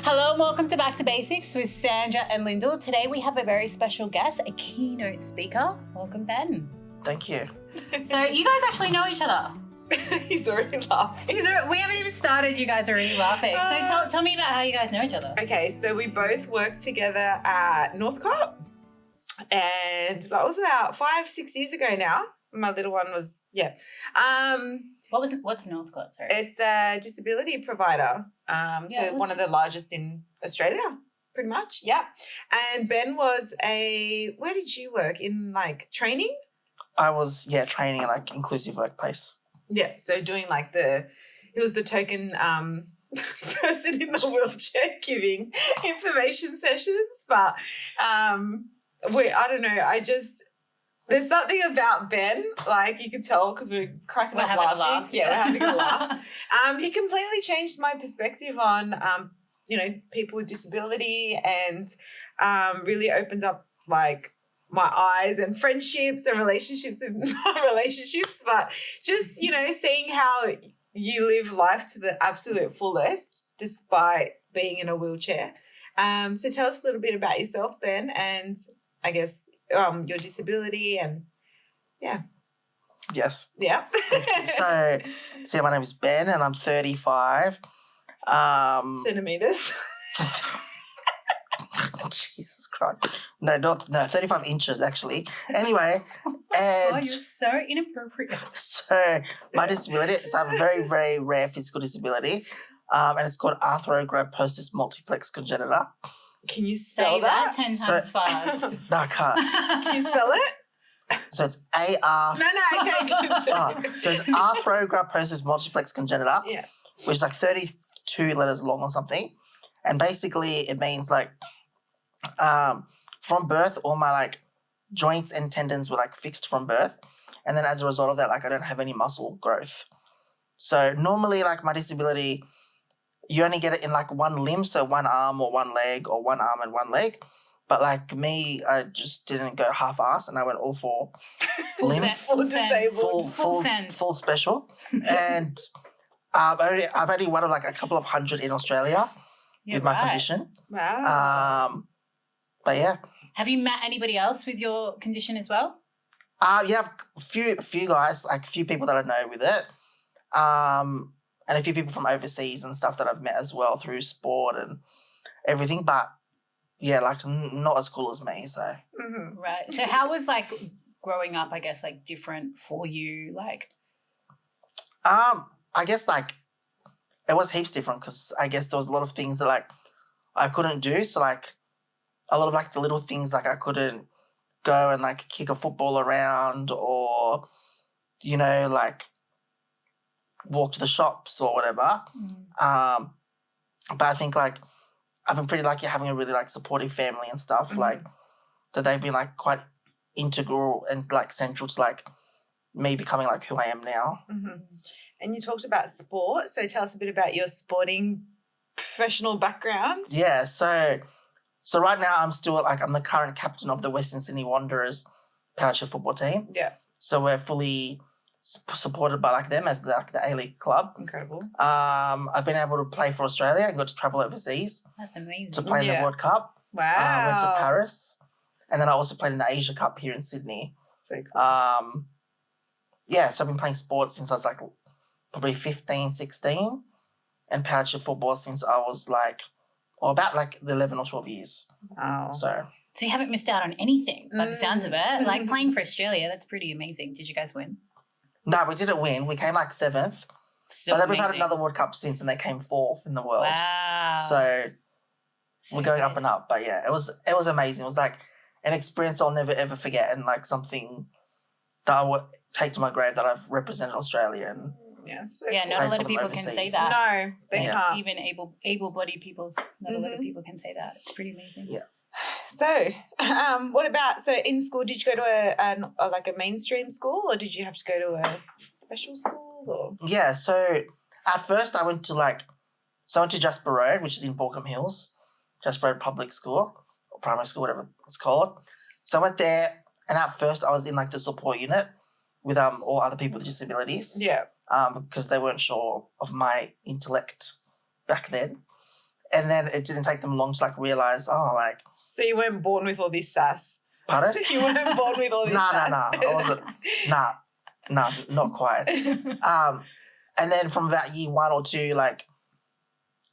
Hello and welcome to Back to Basics with Sandra and Lyndall. Today we have a very special guest, a keynote speaker. Welcome, Ben. Thank you. So you guys actually know each other. He's already laughing. We haven't even started, you guys are already laughing. So tell me about how you guys know each other. Okay, so we both worked together at Northcott, and that was about 5-6 years ago now. My little one was, What's Northcott? Sorry. It's a disability provider. So one of the largest in Australia, pretty much. Yeah. And Ben was where did you work? In like training? I was, training in like inclusive workplace. Yeah. So doing like he was the token person in the wheelchair giving information sessions. But I don't know. There's something about Ben, like you could tell because we're cracking up laughing. Laugh, yeah, we're having a laugh. He completely changed my perspective on, people with disability, and really opens up like my eyes and friendships and relationships But just, seeing how you live life to the absolute fullest despite being in a wheelchair. So tell us a little bit about yourself, Ben, and I guess your disability and Yes. yeah. So my name is Ben and I'm 35. Centimeters. Jesus Christ. No, 35 inches actually. Anyway, Oh, and you're so inappropriate. so my disability, so I have a very, very rare physical disability, and it's called arthrogryposis multiplex congenita. Can you spell Say that 10 So- times fast. No, I can't. Can you spell it? So it's A-R... No, okay. So it's arthrogryposis multiplex congenita, Yeah. which is like 32 letters long or something. And basically it means like from birth, all my like joints and tendons were like fixed from birth. And then as a result of that, like I don't have any muscle growth. So normally like my disability, you only get it in like one limb, so one arm or one leg or one arm and one leg. But like me, I just didn't go half-ass and I went all four limbs. Full disabled. Full special. And I'm only one of like a couple of hundred in Australia with my condition. Wow. But yeah. Have you met anybody else with your condition as well? You have a few guys, like a few people that I know with it. And a few people from overseas and stuff that I've met as well through sport and everything. But yeah, like not as cool as me. So Mm-hmm. Right. So how was like growing up, I guess, like different for you? Like, I guess like it was heaps different because I guess there was a lot of things that like I couldn't do. So like a lot of like the little things like I couldn't go and like kick a football around or, like walk to the shops or whatever. But I think like I've been pretty lucky having a really like supportive family and stuff, like that they've been like quite integral and like central to like me becoming like who I am now. Mm-hmm. And you talked about sport, so tell us a bit about your sporting professional background. Yeah, so right now I'm the current captain of the Western Sydney Wanderers powership football team. Yeah. So we're fully supported by like them as the A-League club. Incredible. I've been able to play for Australia and got to travel overseas that's amazing. to play in the World Cup. Wow. Went to Paris, and then I also played in the Asia Cup here in Sydney. So cool. So I've been playing sports since I was like probably 15, 16, and powership football since I was about like 11 or 12 years. Wow. So you haven't missed out on anything by the sounds of it. Like playing for Australia, that's pretty amazing. Did you guys win? No, we didn't win. We came like 7th. Still but then we've had amazing. another World Cup since and they came 4th in the world. Wow. So we're going good. up and up. But yeah, it was amazing. It was like an experience I'll never ever forget and like something that I would take to my grave that I've represented Australia and Yeah, so Yeah, not a lot of people can say that. No, they can't. Even able-bodied people, not a lot of people can say that. It's pretty amazing. Yeah. So, what about, in school, did you go to a mainstream school or did you have to go to a special school or? Yeah, so at first I went to Jasper Road, which is in Borkham Hills, Jasper Road Public School or Primary School, whatever it's called. So I went there and at first I was in like the support unit with all other people with disabilities. Yeah. Because they weren't sure of my intellect back then. And then it didn't take them long to like realize, oh, like, So you weren't born with all this sass. pardon? You weren't born with all this sass. Nah. I wasn't. Nah, not quite. And then from about year 1 or 2, like,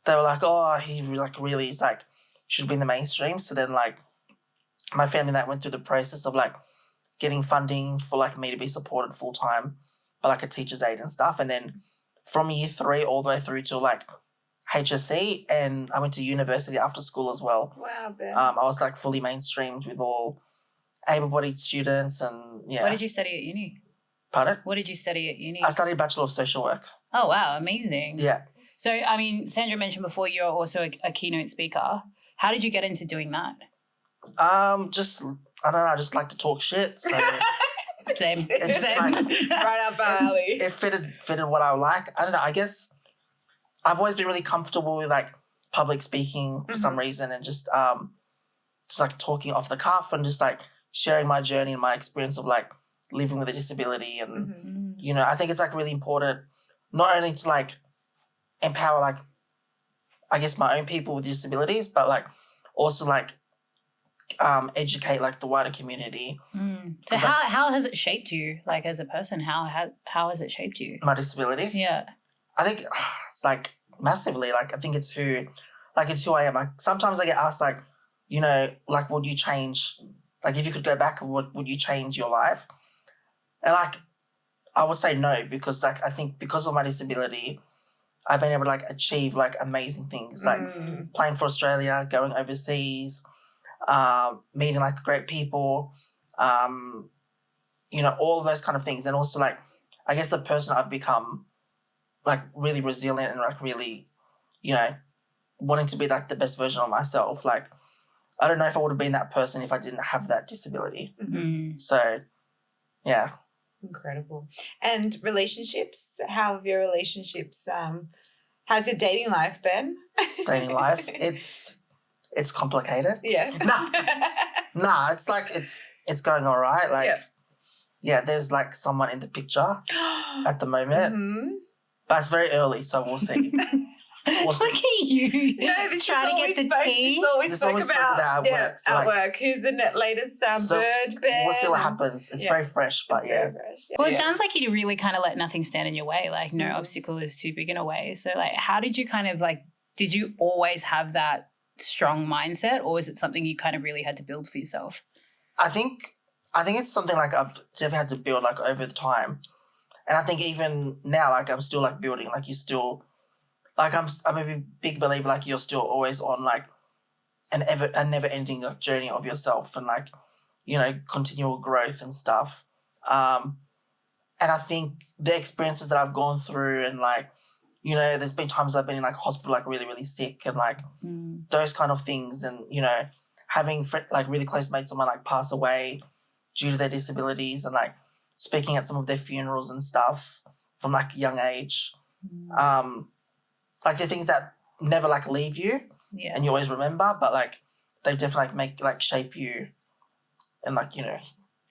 they were like, oh, he was like really is like should be in the mainstream. So then like my family that went through the process of like getting funding for like me to be supported full time by like a teacher's aide and stuff. And then from year 3 all the way through to like HSC, and I went to university after school as well. Wow, Ben. I was like fully mainstreamed with all able-bodied students, and yeah. What did you study at uni? Pardon? What did you study at uni? I studied Bachelor of Social Work. Oh, wow. Amazing. Yeah. So, I mean, Sandra mentioned before you're also a keynote speaker. How did you get into doing that? Just I don't know. I just like to talk shit. So Same. it's just Same. like Right up our alley. it fitted what I like. I don't know. I guess I've always been really comfortable with like public speaking for some reason, and just like talking off the cuff and just like sharing my journey and my experience of like living with a disability. And you know, I think it's like really important not only to like empower like I guess my own people with disabilities, but like also like educate like the wider community. So how has it shaped you, like as a person? How has it shaped you? My disability. Yeah. I think it's like massively. Like I think it's who I am. Like sometimes I get asked like, you know, like would you change? Like if you could go back, would you change your life? And like I would say no, because like I think because of my disability, I've been able to like achieve like amazing things, like playing for Australia, going overseas, meeting like great people, you know, all of those kind of things. And also like, I guess the person I've become like really resilient and like really, you know, wanting to be like the best version of myself. Like, I don't know if I would have been that person if I didn't have that disability. So, yeah. Incredible. And relationships, how have your relationships, how's your dating life been? Dating life, it's complicated. Yeah. Nah, it's like, it's going all right. Like, yeah, there's like someone in the picture at the moment, but it's very early, so we'll see. Look at you. No, this trying to get the tea. This always spoke about work. So at like, work. Who's the latest bird bear? We'll see what happens. It's very fresh, but Very fresh. Well, it sounds like you really kind of let nothing stand in your way. Like no obstacle is too big in a way. So like, how did you kind of like, did you always have that strong mindset, or is it something you kind of really had to build for yourself? I think it's something like I've definitely had to build like over the time. And I think even now, like I'm still like building, like you still, like I'm a big believer, like you're still always on like a never ending like, journey of yourself and like, you know, continual growth and stuff. And I think the experiences that I've gone through and like, you know, there's been times I've been in like hospital, like really, really sick and like those kind of things. And, you know, having like really close mates of mine like pass away due to their disabilities and like speaking at some of their funerals and stuff from like a young age. Like the things that never like leave you and you always remember, but like they definitely like shape you and like, you know.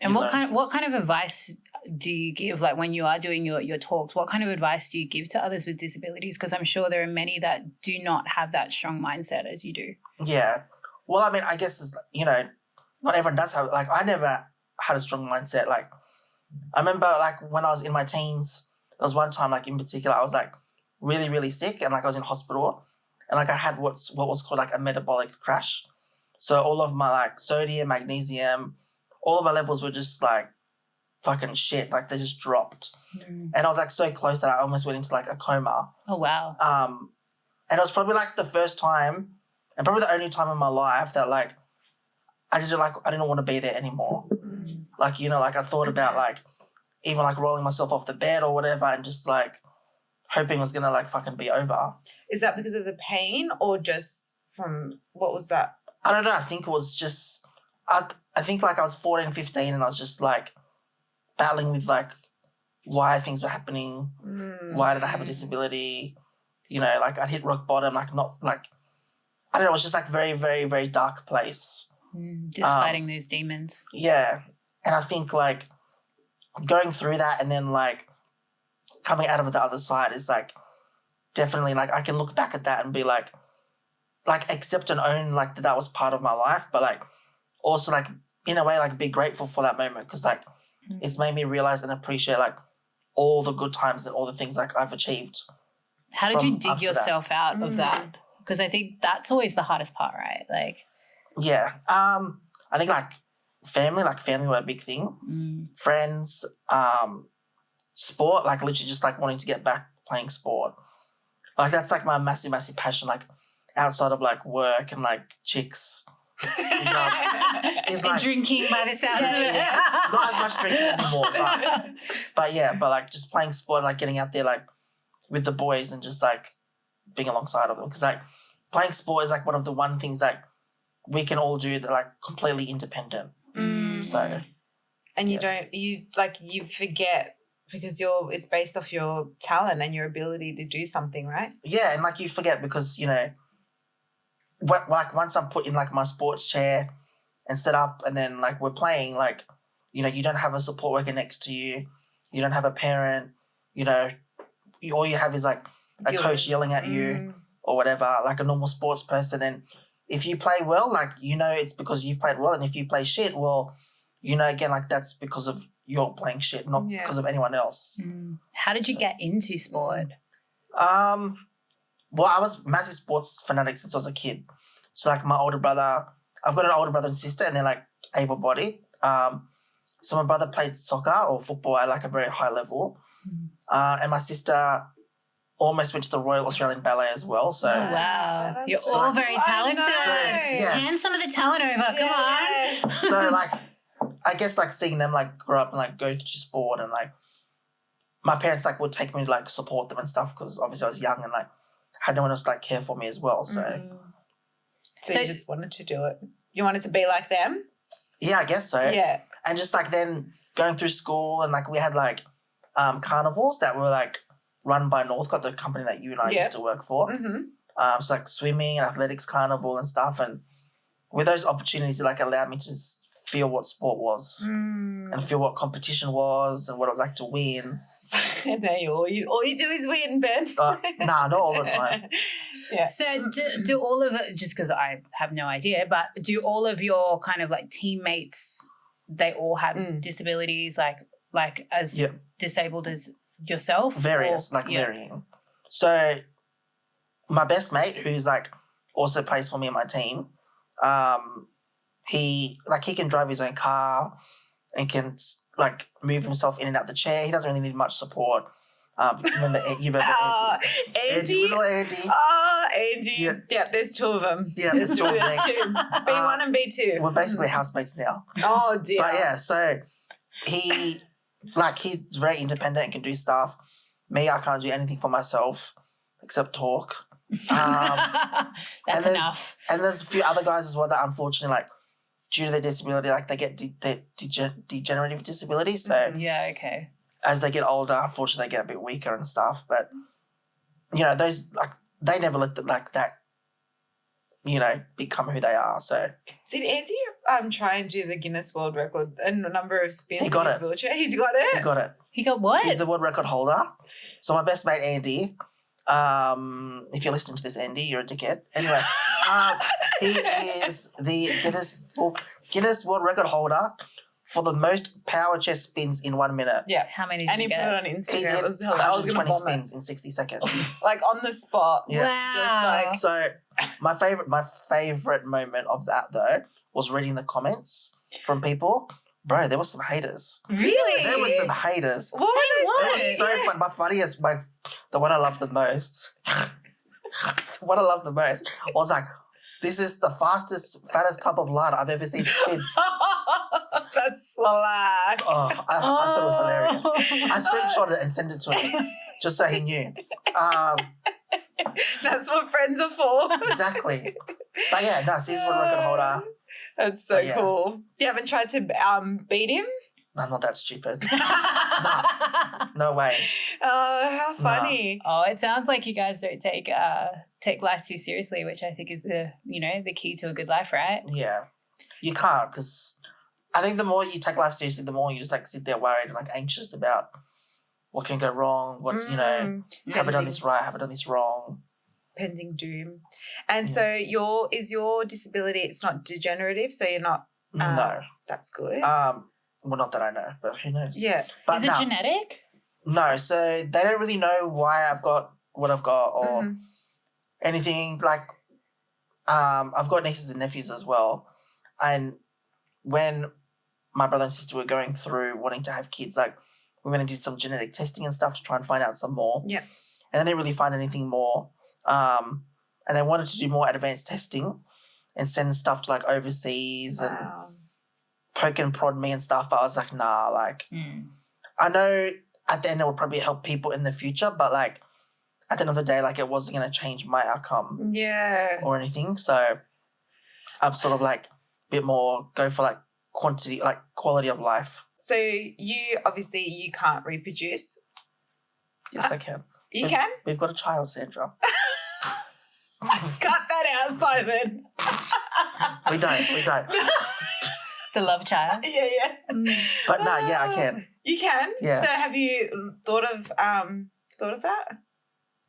And what kind of advice do you give, like when you are doing your talks, what kind of advice do you give to others with disabilities? Because I'm sure there are many that do not have that strong mindset as you do. Yeah. Well, I mean, I guess it's, you know, not everyone does have, like I never had a strong mindset. Like I remember like when I was in my teens, there was one time like in particular I was like really, really sick and like I was in hospital and like I had what was called like a metabolic crash. So all of my like sodium, magnesium, all of my levels were just like fucking shit. Like they just dropped. And I was like so close that I almost went into like a coma. Oh, wow. And it was probably like the first time and probably the only time in my life that like I didn't want to be there anymore. Like, you know, like I thought about like even like rolling myself off the bed or whatever and just like hoping it was going to like fucking be over. Is that because of the pain or just from, what was that? I don't know. I think it was just, I think like I was 14, 15 and I was just like battling with like why things were happening. Why did I have a disability? You know, like I hit rock bottom, like not like, I don't know. It was just like very, very, very dark place. Just fighting those demons. Yeah. And I think like going through that and then like coming out of the other side is like definitely like I can look back at that and be like, like accept and own like that was part of my life, but like also like in a way like be grateful for that moment because like it's made me realize and appreciate like all the good times and all the things like I've achieved. How did you dig yourself out of that? Because I think that's always the hardest part, right? Like, yeah, I think like family were a big thing. Friends, sport, like literally just like wanting to get back playing sport. Like that's like my massive passion. Like outside of like work and like chicks. Is like drinking by the sounds of it. Not as much drinking anymore, but like just playing sport and like getting out there like with the boys and just like being alongside of them because like playing sport is like one of the one things that we can all do that like completely independent. So, and you forget because it's based off your talent and your ability to do something, right? Yeah, and like you forget because you know. Like once I'm put in like my sports chair and set up and then like we're playing, like, you know, you don't have a support worker next to you. You don't have a parent, you know, all you have is like a coach yelling at you or whatever, like a normal sports person. And if you play well, like, you know, it's because you've played well. And if you play shit, well, you know, again, like that's because of you're playing shit, not because of anyone else. How did you get into sport? Well, I was massive sports fanatic since I was a kid. So, like, my older brother, I've got an older brother and sister, and they're, like, able-bodied. So my brother played soccer or football at, like, a very high level. And my sister almost went to the Royal Australian Ballet as well. So wow. You're all very talented. So, yes. Hand some of the talent over. Come on. So, like, I guess, like, seeing them, like, grow up and, like, go to sport and, like, my parents, like, would take me to, like, support them and stuff because obviously I was young and, like, had no one else to like care for me as well. So you just wanted to do it. You wanted to be like them? Yeah, I guess so. Yeah. And just like then going through school and like we had like carnivals that were like run by Northcote, the company that you and I used to work for. So like swimming and athletics carnival and stuff. And with those opportunities, it like allowed me to feel what sport was and feel what competition was and what it was like to win. And now all you do is win, Ben. Nah, not all the time. Yeah. So do all of it, just because I have no idea, but do all of your kind of like teammates, they all have disabilities like as disabled as yourself? Various, varying. So my best mate, who's like also plays for me and my team, he can drive his own car and can like move himself in and out the chair. He doesn't really need much support. Remember Andy? Andy? Little Andy. Oh, Andy. Yeah. There's two of them. Yeah, there's two of them. B1 and B2. We're basically housemates now. Oh, dear. But yeah, so he's very independent and can do stuff. Me, I can't do anything for myself except talk. That's enough. And there's a few other guys as well that unfortunately, like, due to their disability, like they get degenerative disability. So okay. As they get older, unfortunately, they get a bit weaker and stuff. But you know, those like they never let them like that. You know, become who they are. So did Andy try and do the Guinness World Record and a number of spins in his wheelchair? He got it. He got it. He got what? He's the world record holder. So my best mate Andy. If you're listening to this, Andy, you're a dickhead. Anyway, he is the Guinness World Record holder for the most power chest spins in 1 minute. Yeah. How many did and you he get? put it on Instagram. He did 120 spins in 60 seconds. Like on the spot. Yeah. Wow. Just So my favorite moment of that though was reading the comments from people. Bro, there were some haters. Really? There were some haters. What? It was so fun. My funniest, the one I love the most, was like, this is the fastest, fattest tub of lard I've ever seen spin. That's slack. Oh, I thought it was hilarious. I screenshot it and sent it to him just so he knew. That's what friends are for. Exactly. But yeah, no, he's world record holder. That's so cool. You haven't tried to beat him? I'm not that stupid. No way. Oh, how funny. Oh, it sounds like you guys don't take life too seriously, which I think is the key to a good life, right? Yeah. You can't, because I think the more you take life seriously, the more you just like sit there worried and like anxious about what can go wrong, what's, have I done this right, have I done this wrong? pending doom. And so is your disability, it's not degenerative, so you're not No. That's good. Well, not that I know, but who knows? Yeah. But Is it genetic? No, so they don't really know why I've got what I've got or anything. Like, I've got nieces and nephews as well. And when my brother and sister were going through wanting to have kids, like, we went and did some genetic testing and stuff to try and find out some more. Yeah. And they didn't really find anything more. And they wanted to do more advanced testing and send stuff to, like, overseas and poke and prod me and stuff. But I was like, nah, like, I know at the end it will probably help people in the future, but, like, at the end of the day, like, it wasn't going to change my outcome or anything. So I'm sort of, like, a bit more go for, like, quantity, like, quality of life. So you obviously you can't reproduce. Yes, I can. You can? We've got a child, Sandra. Cut that out, Simon. We don't. The love child. Yeah. But no, yeah, I can. You can? Yeah. So have you thought of that?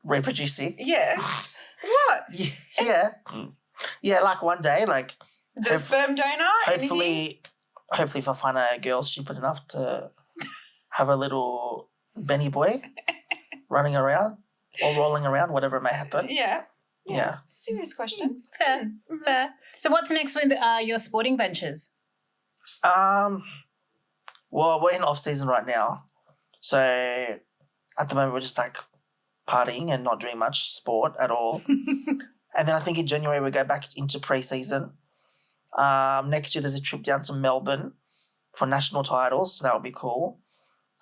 Reproducing? Yeah. What? Yeah. Yeah, like one day, like Just sperm donor? hopefully if I find a girl stupid enough to have a little Benny boy running around or rolling around, whatever it may happen. Yeah. Yeah. Serious question. Fair. So what's next with your sporting ventures? Well, we're in off season right now. So at the moment we're just like partying and not doing much sport at all. And then I think in January we go back into pre-season. Next year there's a trip down to Melbourne for national titles, so that would be cool.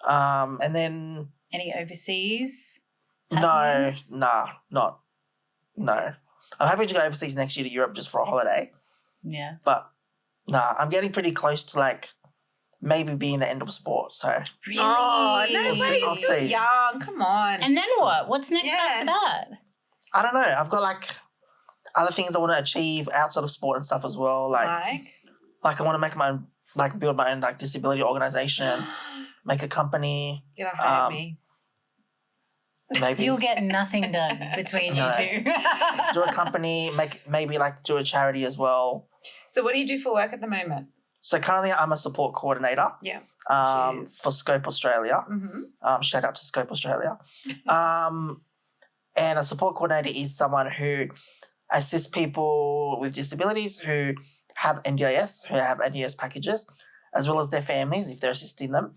And then Any overseas? no. I'm happy to go overseas next year to Europe just for a holiday. Yeah. But I'm getting pretty close to like maybe being the end of sport. So Really? Oh, no We'll way. see, You're I'll still see. young. Come on. And then what? What's next after that? I don't know. I've got like other things I want to achieve outside of sport and stuff as well. Like I want to make my own, like build my own like disability organization, make a company. Get a hire me. Maybe You'll get nothing done between you two. do a company, maybe like do a charity as well. So what do you do for work at the moment? So currently I'm a support coordinator. Yeah. For Scope Australia. Mm-hmm. Shout out to Scope Australia. And a support coordinator is someone who assists people with disabilities who have NDIS, who have NDIS packages, as well as their families if they're assisting them,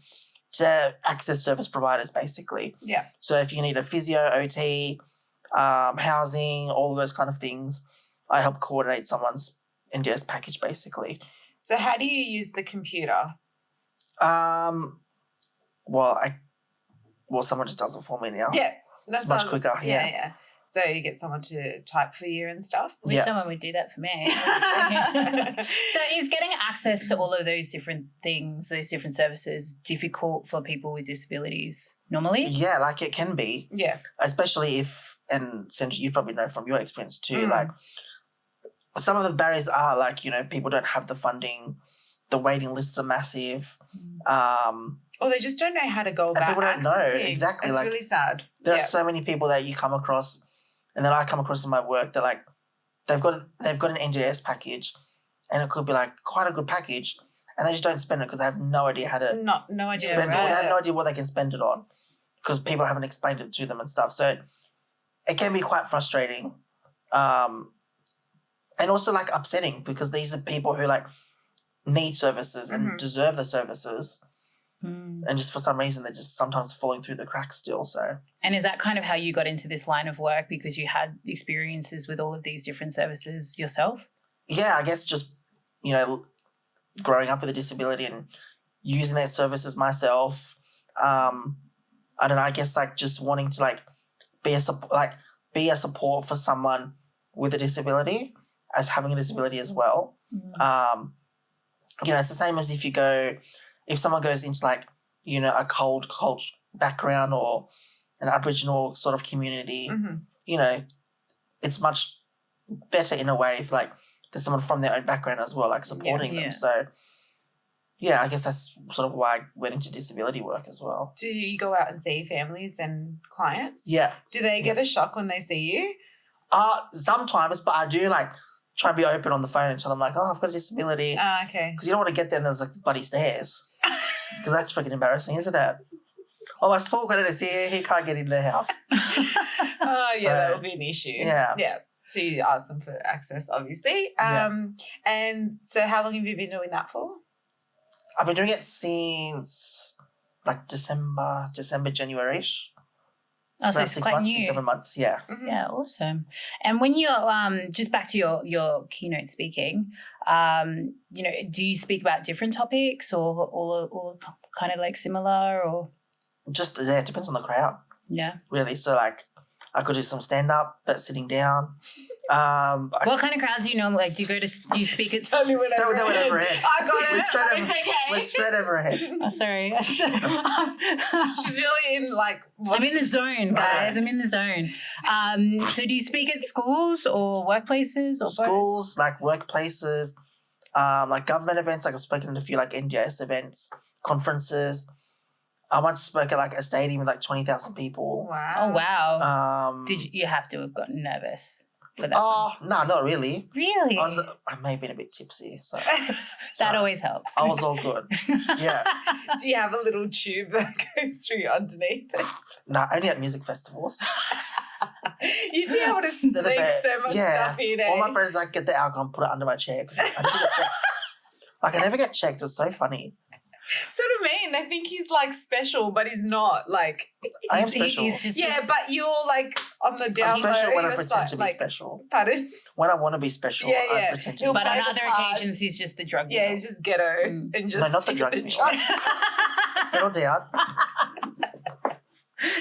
to access service providers basically. Yeah. So if you need a physio, OT, housing, all of those kind of things, I help coordinate someone's NDIS package basically. So how do you use the computer? Someone just does it for me now. Yeah. It's much quicker. Yeah. So you get someone to type for you and stuff? Wish someone would do that for me. So is getting access to all of those different things, those different services, difficult for people with disabilities normally? Yeah, like it can be. Yeah. Especially if, and Sandra, you probably know from your experience too, like some of the barriers are like, people don't have the funding, the waiting lists are massive. Or they just don't know how to go about people don't know. Exactly. It's like, really sad. There are so many people that you come across and that I come across in my work that like they've got an NDS package and it could be like quite a good package and they just don't spend it because they have no idea how to no idea spend it. They have no idea what they can spend it on because people haven't explained it to them and stuff. So it can be quite frustrating. And also like upsetting because these are people who like need services and deserve the services. And just for some reason, they're just sometimes falling through the cracks still. So, and is that kind of how you got into this line of work because you had experiences with all of these different services yourself? Yeah, I guess just, growing up with a disability and using their services myself. I don't know, I guess like just wanting to like be a support for someone with a disability as having a disability as well. It's the same as if someone goes into like, a cold culture background or an Aboriginal sort of community, it's much better in a way if like there's someone from their own background as well, like supporting them. So, I guess that's sort of why I went into disability work as well. Do you go out and see families and clients? Yeah. Do they get a shock when they see you? Sometimes, but I do like try to be open on the phone and tell them like, oh, I've got a disability. Okay. Because you don't want to get there and there's like bloody stairs. Because that's freaking embarrassing, isn't it? Oh, my small credit is here. He can't get into the house. Yeah, that would be an issue. Yeah. Yeah. So you ask them for access, obviously. And so how long have you been doing that for? I've been doing it since like December, January-ish. Oh, so Around it's 6 quite months, new. 7 months, yeah. Mm-hmm. Yeah, awesome. And when you're just back to your keynote speaking, do you speak about different topics or all kind of like similar or? Just, it depends on the crowd, Yeah. really. So, like, I could do some stand-up, but sitting down. What kind of crowds do you normally like? Do you speak at? Totally went That over went her over head. her head. I got it. We're straight It's over- okay. We're straight over her head. Oh, sorry. She's really in like. I'm in the zone, guys. I'm in the zone. So do you speak at schools or workplaces or both? Schools, like workplaces, like government events. Like I've spoken at a few like NDIS events, conferences. I once spoke at like a stadium with like 20,000 people. Wow. Oh wow. Did You have to have gotten nervous for that? Oh, no, not really. Really? I may have been a bit tipsy, so That always helps. I was all good. Yeah. Do you have a little tube that goes through underneath it? No, only at music festivals. You'd be able to sneak so much stuff in. All my friends like get the alcohol and put it under my chair because I never get checked. Like I never get checked. It's so funny. So do mean they think he's like special, but he's not. Like I am special. He's just but you're like on the down I'm special low. when I You're pretend to be like, special. Pardon? When I want to be special, Yeah, I yeah. pretend to He'll be But play on special. the other part. occasions, he's just the drug Yeah, dealer. he's just ghetto and just not the drug the dealer. drug. Settle down.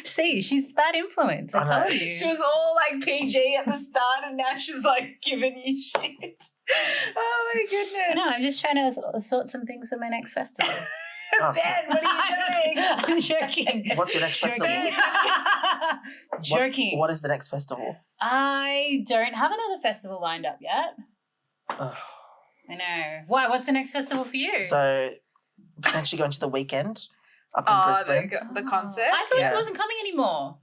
See, she's a bad influence. I I know. told you. She was all like PG at the start, and now she's like giving you shit. Oh my goodness! No, I'm just trying to sort some things for my next festival. Oh, so- Ben, what are you doing? I'm joking. What's your next festival? Joking. What is the next festival? I don't have another festival lined up yet. Ugh. I know. Why? What's the next festival for you? So potentially going to the weekend up in Oh, Brisbane. the concert. I thought Yeah. it wasn't coming anymore.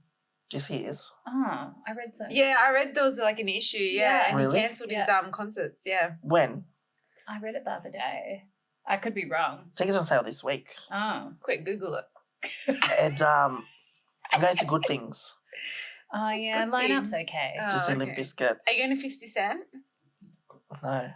Yes, he is. Oh, I read so. Yeah, I read there was like an issue. Yeah, and Really? he cancelled his Yeah. concerts. Yeah. When? I read it the other day. I could be wrong. Tickets on sale this week. Oh. Quick, Google it. And I'm going to Good Things Oh, It's yeah. good Lineup's things. okay. Oh, to see okay. Limp Bizkit. Are you going to 50 Cent? No.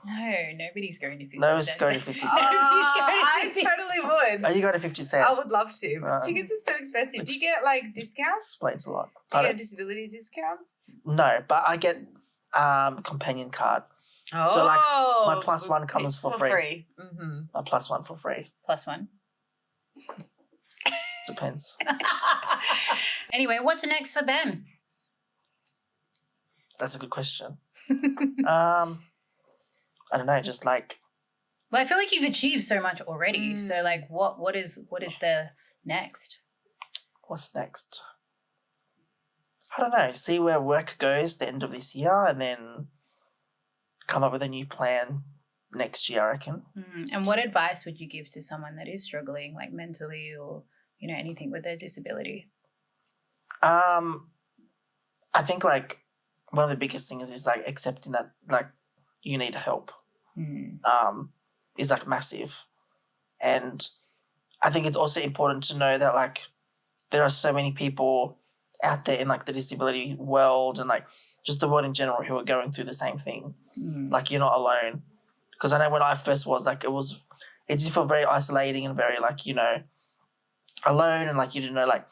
No, nobody's going to 50 No one's Cent. going to 50 Oh, Cent. I 50 totally would. Are you going to 50 Cent? I would love to. But Uh, tickets are so expensive. Do you it's- get like discounts? Explains a lot. Do you I get disability discounts? No, but I get companion card. Oh, So, like, my plus one comes for free. Mm-hmm. My plus one for free. Plus one. Depends. Anyway, what's next for Ben? That's a good question. I don't know. Just like Well, I feel like you've achieved so much already. Mm. So, like, what is the next? what's next? I don't know. See where work goes the end of this year, and then come up with a new plan next year. I reckon. And what advice would you give to someone that is struggling, like mentally or anything with their disability? I think like one of the biggest things is like accepting that like you need help. Is like massive, and I think it's also important to know that like there are so many people out there in like the disability world and like just the world in general who are going through the same thing. Like you're not alone, because I know when I first was like it just felt very isolating and very like alone, and like you didn't know like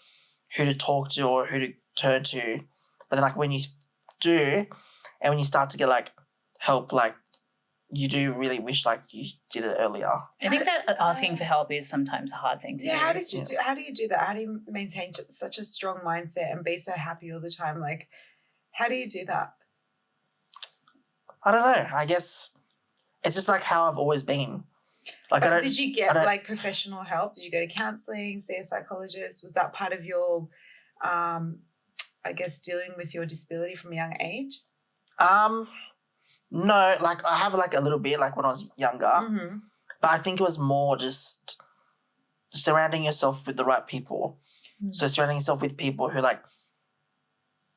who to talk to or who to turn to. But then like when you do, and when you start to get like help, like you do really wish like you did it earlier. I think that asking for help is sometimes a hard thing to do. How do you do that? How do you maintain such a strong mindset and be so happy all the time? Like, how do you do that? I don't know. I guess it's just like how I've always been. Like But did you get I don't- like professional help? Did you go to counselling, see a psychologist? Was that part of your, I guess, dealing with your disability from a young age? No, like I have like a little bit like when I was younger, Mm-hmm. but I think it was more just surrounding yourself with the right people. So surrounding yourself with people who like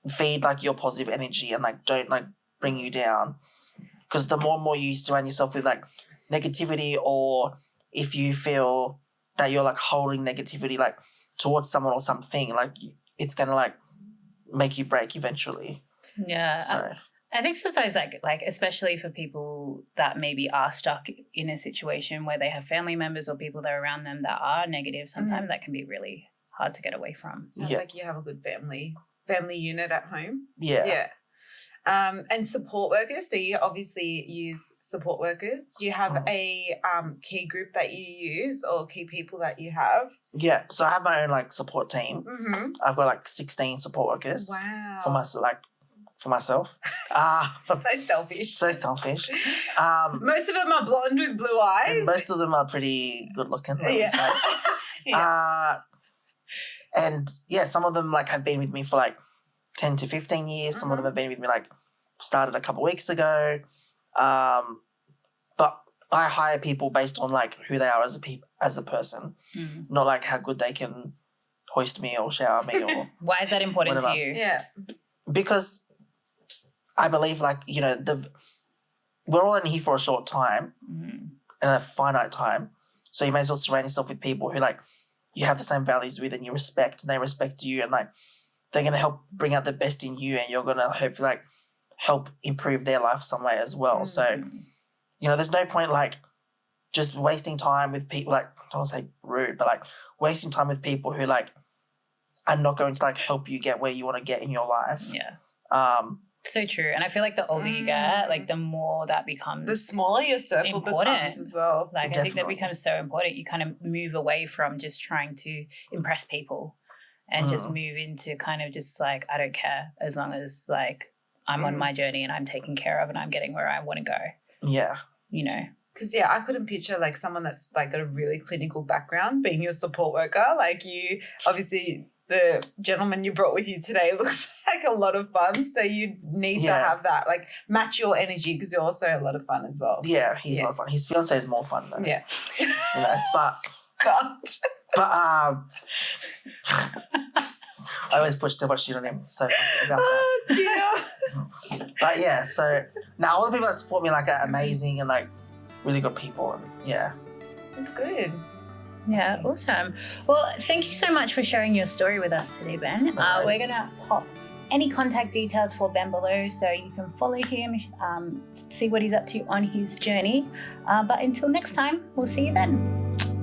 feed like your positive energy and like don't like bring you down. Because the more and more you surround yourself with like negativity, or if you feel that you're like holding negativity like towards someone or something, like it's gonna like make you break eventually. Yeah. So I think sometimes like especially for people that maybe are stuck in a situation where they have family members or people that are around them that are negative, sometimes that can be really hard to get away from. Sounds like you have a good family unit at home. Yeah. Yeah. And support workers. So you obviously use support workers. Do you have a key group that you use or key people that you have? Yeah. So I have my own like support team. Mm-hmm. I've got like 16 support workers. Wow. For myself. So selfish. So selfish. Most of them are blonde with blue eyes. And most of them are pretty good looking. Yeah. And yeah, some of them like have been with me for like 10 to 15 years. Some of them have been with me like started a couple of weeks ago. But I hire people based on like who they are as a person, not like how good they can hoist me or shower me or Why is that important whatever. to you? Yeah. Because I believe like, you know, we're all in here for a short time and a finite time. So you may as well surround yourself with people who like you have the same values with and you respect and they respect you, and like they're going to help bring out the best in you, and you're going to hopefully like help improve their life some way as well. So, you know, there's no point like just wasting time with people like, I don't want to say rude, but like wasting time with people who like are not going to like help you get where you want to get in your life. Yeah. So true. And I feel like the older you get, like the more that becomes the smaller your circle becomes as well. Like Definitely. I think that becomes so important. You kind of move away from just trying to impress people and just move into kind of just like, I don't care as long as like I'm on my journey and I'm taken care of and I'm getting where I want to go. Yeah. You know? Because, I couldn't picture like someone that's like got a really clinical background being your support worker. Like you, obviously the gentleman you brought with you today looks like a lot of fun. So you need to have that, like match your energy because you're also a lot of fun as well. Yeah, he's a lot of fun. His fiance is more fun though. Yeah. You know, but I always push so much shit on him. So about that. Oh, dear. But yeah, so now all the people that support me like are amazing and like really good people, and yeah. That's good. Yeah, awesome. Well, thank you so much for sharing your story with us today, Ben. Nice. We're going to pop any contact details for Ben below so you can follow him, see what he's up to on his journey. But until next time, we'll see you then.